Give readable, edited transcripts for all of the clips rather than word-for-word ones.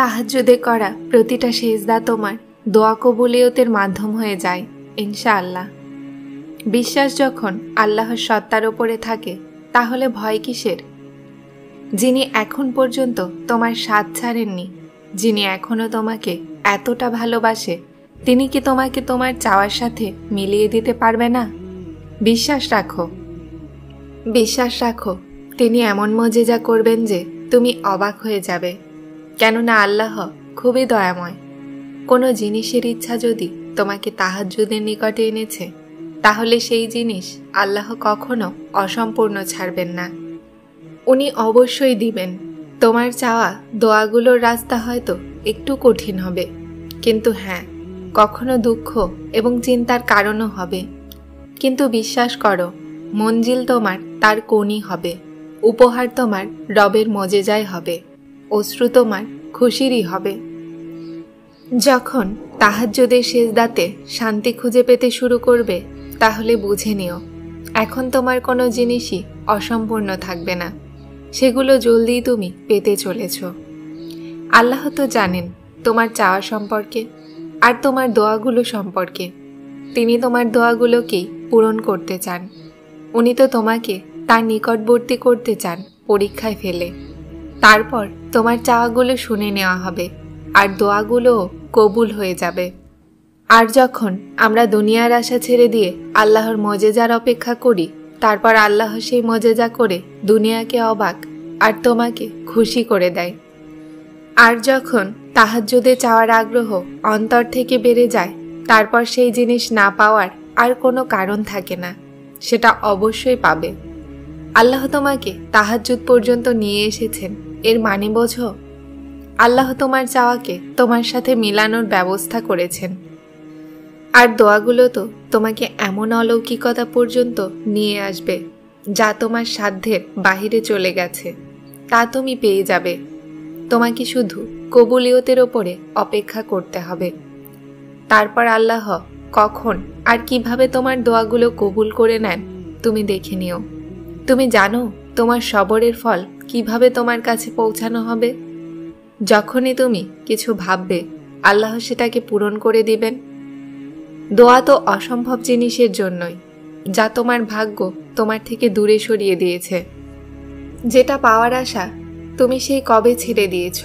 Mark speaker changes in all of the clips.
Speaker 1: তাহাজ্জুদে করা প্রতিটা সেজদা তোমার দোয়া কবুলিয়তের মাধ্যম হয়ে যায় ইনশাআল্লাহ। বিশ্বাস যখন আল্লাহর সত্তার ওপরে থাকে তাহলে ভয় কিসের? যিনি এখন পর্যন্ত তোমার সাথ ছাড়েননি, যিনি এখনো তোমাকে এতটা ভালোবাসে, তিনি কি তোমাকে তোমার চাওয়ার সাথে মিলিয়ে দিতে পারবে না? বিশ্বাস রাখো, বিশ্বাস রাখো, তিনি এমন মজেজা করবেন যে তুমি অবাক হয়ে যাবে। কেননা আল্লাহ খুবই দয়াময়। কোনো জিনিসের ইচ্ছা যদি তোমাকে তাহাজ্জুদের নিকটে এনেছে, তাহলে সেই জিনিস আল্লাহ কখনো অসম্পূর্ণ ছাড়বেন না। উনি অবশ্যই দিবেন। তোমার চাওয়া দোয়াগুলোর রাস্তা হয়তো একটু কঠিন হবে, কিন্তু হ্যাঁ, কখনো দুঃখ এবং চিন্তার কারণও হবে। কিন্তু বিশ্বাস করো, মঞ্জিল তোমার তার কোণই হবে, উপহার তোমার রবের মজেজায় হবে, অশ্রু তোমার খুশিরই হবে। যখন তাহাজ্জুদের সেজদাতে শান্তি খুঁজে পেতে শুরু করবে, তাহলে বুঝে নিও এখন তোমার কোনো জিনিসই অসম্পূর্ণ থাকবে না, সেগুলো জলদিই তুমি পেতে চলেছ। আল্লাহ তো জানেন তোমার চাওয়া সম্পর্কে আর তোমার দোয়াগুলো সম্পর্কে। তিনি তোমার দোয়াগুলোকেই পূরণ করতে চান। উনি তো তোমাকে তার নিকটবর্তী করতে চান পরীক্ষায় ফেলে। তারপর তোমার চাওয়াগুলো শুনে নেওয়া হবে আর দোয়াগুলোও কবুল হয়ে যাবে। আর যখন আমরা দুনিয়ার আশা ছেড়ে দিয়ে আল্লাহর মজেজার অপেক্ষা করি, তারপর আল্লাহ সেই মজেজা করে দুনিয়াকে অবাক আর তোমাকে খুশি করে দেয়। আর যখন তাহাজ্জুদে চাওয়ার আগ্রহ অন্তর থেকে বেড়ে যায়, তারপর সেই জিনিস না পাওয়ার আর কোনো কারণ থাকে না, সেটা অবশ্যই পাবে। আল্লাহ তোমাকে তাহাজ্জুদ পর্যন্ত নিয়ে এসেছেন, এর মানে বোঝো? আল্লাহ তোমার চাওয়াকে তোমার সাথে মিলানোর ব্যবস্থা করেছেন। আর দোয়াগুলো তো তোমাকে এমন অলৌকিকতা পর্যন্ত নিয়ে আসবে যা তোমার সাধ্যের বাহিরে চলে গেছে, তা তুমি পেয়ে যাবে। তোমাকে শুধু কবুলিয়তের ওপরে অপেক্ষা করতে হবে। তারপর আল্লাহ কখন আর কিভাবে তোমার দোয়াগুলো কবুল করে নেন তুমি দেখে নিও। তুমি জানো তোমার সবরের ফল কিভাবে তোমার কাছে পৌঁছানো হবে? যখনই তুমি কিছু ভাববে, আল্লাহ সেটাকে পূরণ করে দিবেন। দোয়া তো অসম্ভব জিনিসের জন্যই, যা তোমার ভাগ্য তোমার থেকে দূরে সরিয়ে দিয়েছে। যেটা পাওয়ার আশা তুমি সেই কবে ছেড়ে দিয়েছ।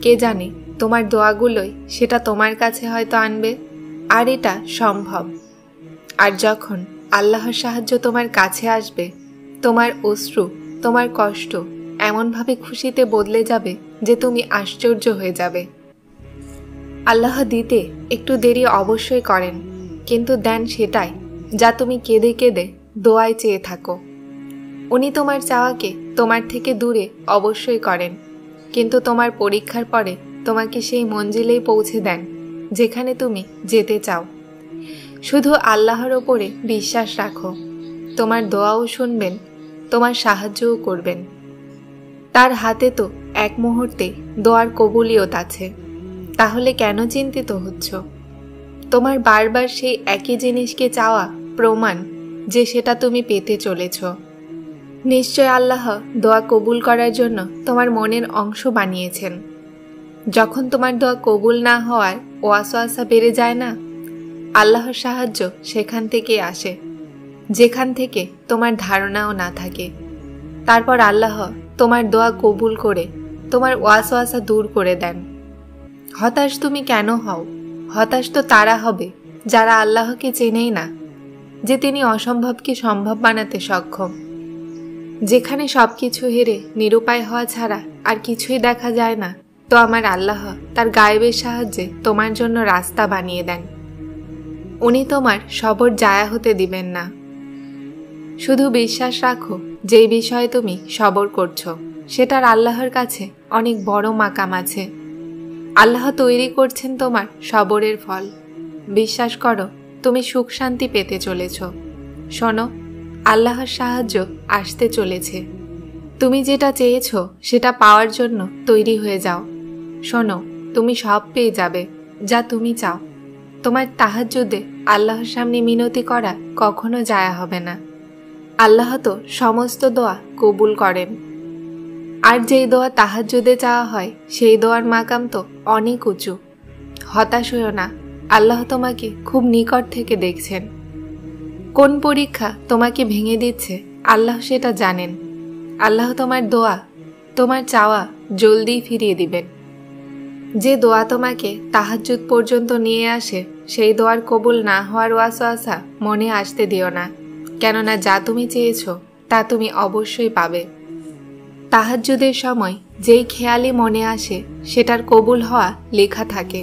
Speaker 1: কে জানে তোমার দোয়াগুলোই সেটা তোমার কাছে হয়তো আনবে। আর এটা সম্ভব। আর যখন আল্লাহর সাহায্য তোমার কাছে আসবে, তোমার অশ্রু, তোমার কষ্ট এমনভাবে খুশিতে বদলে যাবে যে তুমি আশ্চর্য হয়ে যাবে। আল্লাহ দিতে একটু দেরি অবশ্যই করেন, কিন্তু দেন সেটাই যা তুমি কেঁদে কেঁদে দোয়ায় চেয়ে থাকো। উনি তোমার চাওয়াকে তোমার থেকে দূরে অবশ্যই করেন, কিন্তু তোমার পরীক্ষার পরে তোমাকে সেই মঞ্জিলেই পৌঁছে দেন যেখানে তুমি যেতে চাও। শুধু আল্লাহর ওপরে বিশ্বাস রাখো, তোমার দোয়াও শুনবেন, তোমার সাহায্যও করবেন। তার হাতে তো এক মুহূর্তে দোয়ার কবুলিয়ত আছে। তাহলে কেন চিন্তিত হচ্ছ? তোমার বারবার সেই একই জিনিসকে চাওয়া প্রমাণ যে সেটা তুমি পেতে চলেছ। নিশ্চয় আল্লাহ দোয়া কবুল করার জন্য তোমার মনের অংশ বানিয়েছেন। যখন তোমার দোয়া কবুল না হওয়ায় ওয়াসওয়াসা বেড়ে যায় না, আল্লাহর সাহায্য সেখান থেকে আসে, যেখান থেকে তোমার ধারণাও না থাকে। তারপর আল্লাহ তোমার দোয়া কবুল করে তোমার ওয়াসওয়াসা দূর করে দেন। হতাশ তুমি কেন হও? হতাশ তো তারা হবে যারা আল্লাহকে চেনেই না, যে তিনি অসম্ভবকে সম্ভব বানাতে সক্ষম। যেখানে সবকিছু হেরে নিরুপায় হওয়া ছাড়া আর কিছুই দেখা যায় না, তো আমার আল্লাহ তার গায়েবের সাহায্যে তোমার জন্য রাস্তা বানিয়ে দেন। উনি তোমার সবর জায়া হতে দিবেন না। শুধু বিশ্বাস রাখো, যেই বিষয়ে তুমি সবর করছো সেটার আল্লাহর কাছে অনেক বড় মাকাম আছে। আল্লাহ তৈরি করছেন তোমার সবরের ফল। বিশ্বাস করো, তুমি সুখ শান্তি পেতে চলেছ। শোনো, আল্লাহর সাহায্য আসতে চলেছে। তুমি যেটা চেয়েছ সেটা পাওয়ার জন্য তৈরি হয়ে যাও। শোনো, তুমি সব পেয়ে যাবে যা তুমি চাও। তোমার তাহাজ্জুদে আল্লাহর সামনে মিনতি করা কখনো জায়া হবে না। আল্লাহ তো সমস্ত দোয়া কবুল করেন। আর যেই দোয়া তাহাজ্জুদে চাওয়া হয় সেই দোয়ার মাকাম তো অনেক উঁচু। হতাশ হইও না, আল্লাহ তোমাকে খুব নিকট থেকে দেখছেন। কোন পরীক্ষা তোমাকে ভেঙে দিচ্ছে আল্লাহ সেটা জানেন। আল্লাহ তোমার দোয়া, তোমার চাওয়া জলদি ফিরিয়ে দিবেন। যে দোয়া তোমাকে তাহাজ্জুদ পর্যন্ত নিয়ে আসে সেই দোয়ার কবুল না হওয়ার ওয়াসওয়াসা মনে আসতে দিও না, কেননা যা তুমি চেয়েছ তা তুমি অবশ্যই পাবে। তাহাজ্জুদের সময় যেই খেয়ালই মনে আসে সেটার কবুল হওয়া লেখা থাকে।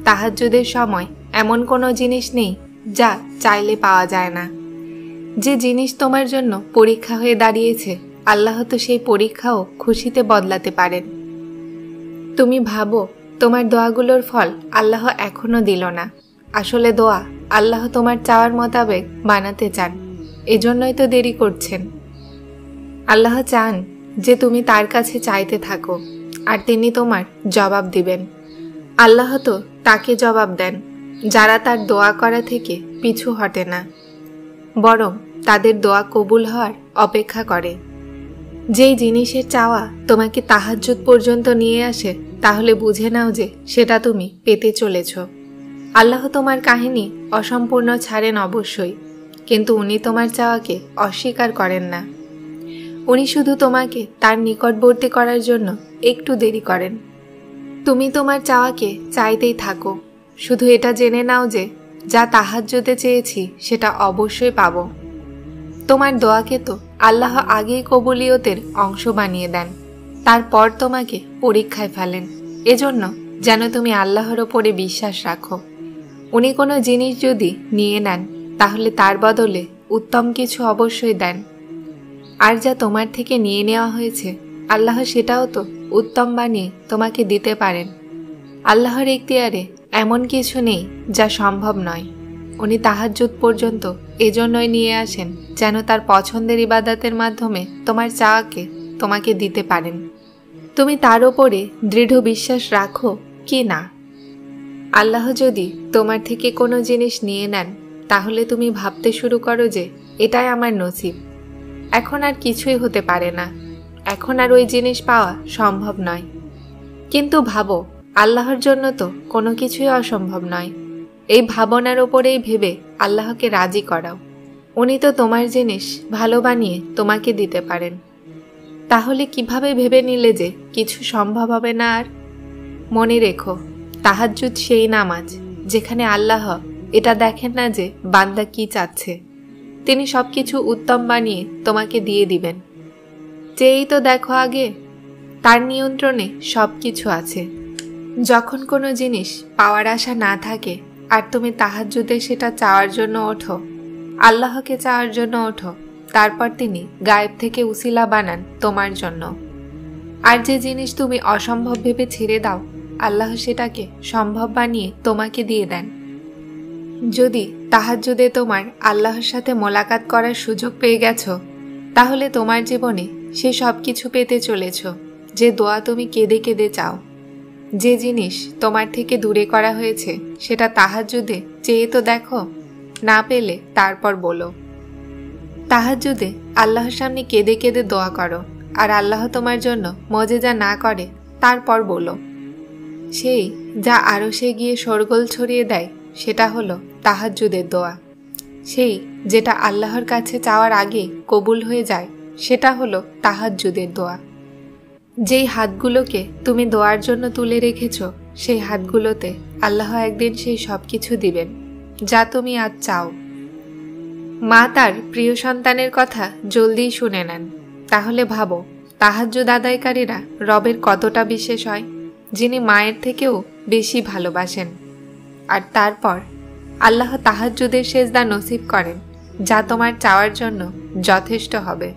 Speaker 1: তাহাজ্জুদের সময় এমন কোনো জিনিস নেই যা চাইলে পাওয়া যায় না। যে জিনিস তোমার জন্য পরীক্ষা হয়ে দাঁড়িয়েছে আল্লাহ তো সেই পরীক্ষাও খুশিতে বদলাতে পারেন। তুমি ভাবো তোমার দোয়াগুলোর ফল আল্লাহ এখনো দিল না। আসলে দোয়া আল্লাহ তোমার চাওয়ার মোতাবেক বানাতে চান, এজন্যই তো দেরি করছেন। আল্লাহ চান যে তুমি তার কাছে চাইতে থাকো, আর তিনি তোমার জবাব দিবেন। আল্লাহ তো তাকে জবাব দেন যারা তার দোয়া করা থেকে পিছু হটে না, বরং তাদের দোয়া কবুল হওয়ার অপেক্ষা করে। যেই জিনিসের চাওয়া তোমাকে তাহাজ্জুদ পর্যন্ত নিয়ে আসে তাহলে বুঝে নাও যে সেটা তুমি পেতে চলেছ। আল্লাহ তোমার কাহিনী অসম্পূর্ণ ছাড়েন অবশ্যই, কিন্তু উনি তোমার চাওয়াকে অস্বীকার করেন না। উনি শুধু তোমাকে তার নিকটবর্তী করার জন্য একটু দেরি করেন। তুমি তোমার চাওয়াকে চাইতেই থাকো, শুধু এটা জেনে নাও যে যা তাহাজ্জুদে চেয়েছি সেটা অবশ্যই পাবো। তোমার দোয়াকে তো আল্লাহ আগেই কবুলিয়তের অংশ বানিয়ে দেন, তারপর তোমাকে পরীক্ষায় ফেলেন, এজন্য যেন তুমি আল্লাহর ওপরে বিশ্বাস রাখো। উনি কোনো জিনিস যদি নিয়ে নেন তাহলে তার বদলে উত্তম কিছু অবশ্যই দেন। আর যা তোমার থেকে নিয়ে নেওয়া হয়েছে আল্লাহ সেটাও তো উত্তম বানিয়ে তোমাকে দিতে পারেন। আল্লাহর ইখতিয়ারে এমন কিছু নেই যা সম্ভব নয়। উনি তাহাজ্জুদ পর্যন্ত এজন্যই নিয়ে আসেন যেন তার পছন্দের ইবাদতের মাধ্যমে তোমার চাওয়াকে তোমাকে দিতে পারেন। তুমি তার ওপরে দৃঢ় বিশ্বাস রাখো কি না। আল্লাহ যদি তোমার থেকে কোনো জিনিস নিয়ে নেন তাহলে তুমি ভাবতে শুরু করো যে এটাই আমার নসিব, এখন আর কিছুই হতে পারে না, এখন আর ওই জিনিস পাওয়া সম্ভব নয়। কিন্তু ভাবো আল্লাহর জন্য তো কোনো কিছুই অসম্ভব নয়। এই ভাবনার ওপরেই ভেবে আল্লাহকে রাজি করাও। উনি তো তোমার জিনিস ভালো বানিয়ে তোমাকে দিতে পারেন। তাহলে কিভাবে ভেবে নিলে যে কিছু সম্ভব হবে না? আর মনে রেখো, তাহাজ্জুদ সেই নামাজ যেখানে আল্লাহ এটা দেখেন না যে বান্দা কি চাচ্ছে, তিনি সবকিছু উত্তম বানিয়ে তোমাকে দিয়ে দিবেন। চেয়েই তো দেখো আগে, তার নিয়ন্ত্রণে সবকিছু আছে। যখন কোনো জিনিস পাওয়ার আশা না থাকে আর তুমি তাহাজ্জুদে সেটা চাওয়ার জন্য ওঠো, আল্লাহকে চাওয়ার জন্য ওঠো, তারপর তিনি গায়েব থেকে উসিলা বানান তোমার জন্য। আর যে জিনিস তুমি অসম্ভব ভেবে ছেড়ে দাও আল্লাহ সেটাকে সম্ভব বানিয়ে তোমাকে দিয়ে দেন। যদি তাহাজ্জুদে তোমার আল্লাহর সাথে মোলাকাত করার সুযোগ পেয়ে গেছো তাহলে তোমার জীবনে সে সব কিছু পেতে চলেছ যে দোয়া তুমি কেঁদে কেঁদে চাও। যে জিনিস তোমার থেকে দূরে করা হয়েছে সেটা তাহাজ্জুদে চেয়ে তো দেখো, না পেলে তারপর বলো। তাহাজ্জুদে আল্লাহর সামনে কেঁদে কেঁদে দোয়া করো, আর আল্লাহ তোমার জন্য মজেজা না করে তারপর বলো। সেই যা আরশে গিয়ে শোরগোল ছড়িয়ে দেয় সেটা হলো তাহাজ্জুদের দোয়া। সেই যেটা আল্লাহর কাছে চাওয়ার আগে কবুল হয়ে যায় সেটা হলো তাহাজ্জুদের দোয়া। যেই হাতগুলোকে তুমি দোয়ার জন্য তুলে রেখেছ সেই হাতগুলোতে আল্লাহ একদিন সেই সব কিছু দিবেন যা তুমি আজ চাও। মা তার প্রিয় সন্তানের কথা জলদি শুনে নেন। তাহলে ভাবো তাহাজ্জুদ আদায়কারীরা রবের কতটা বিশেষ হয়, যিনি মায়ের থেকেও বেশি ভালোবাসেন। আর তারপর আল্লাহ তাহাজ্জুদের সেজদা নসিব করেন যা তোমার চাওয়ার জন্য যথেষ্ট হবে।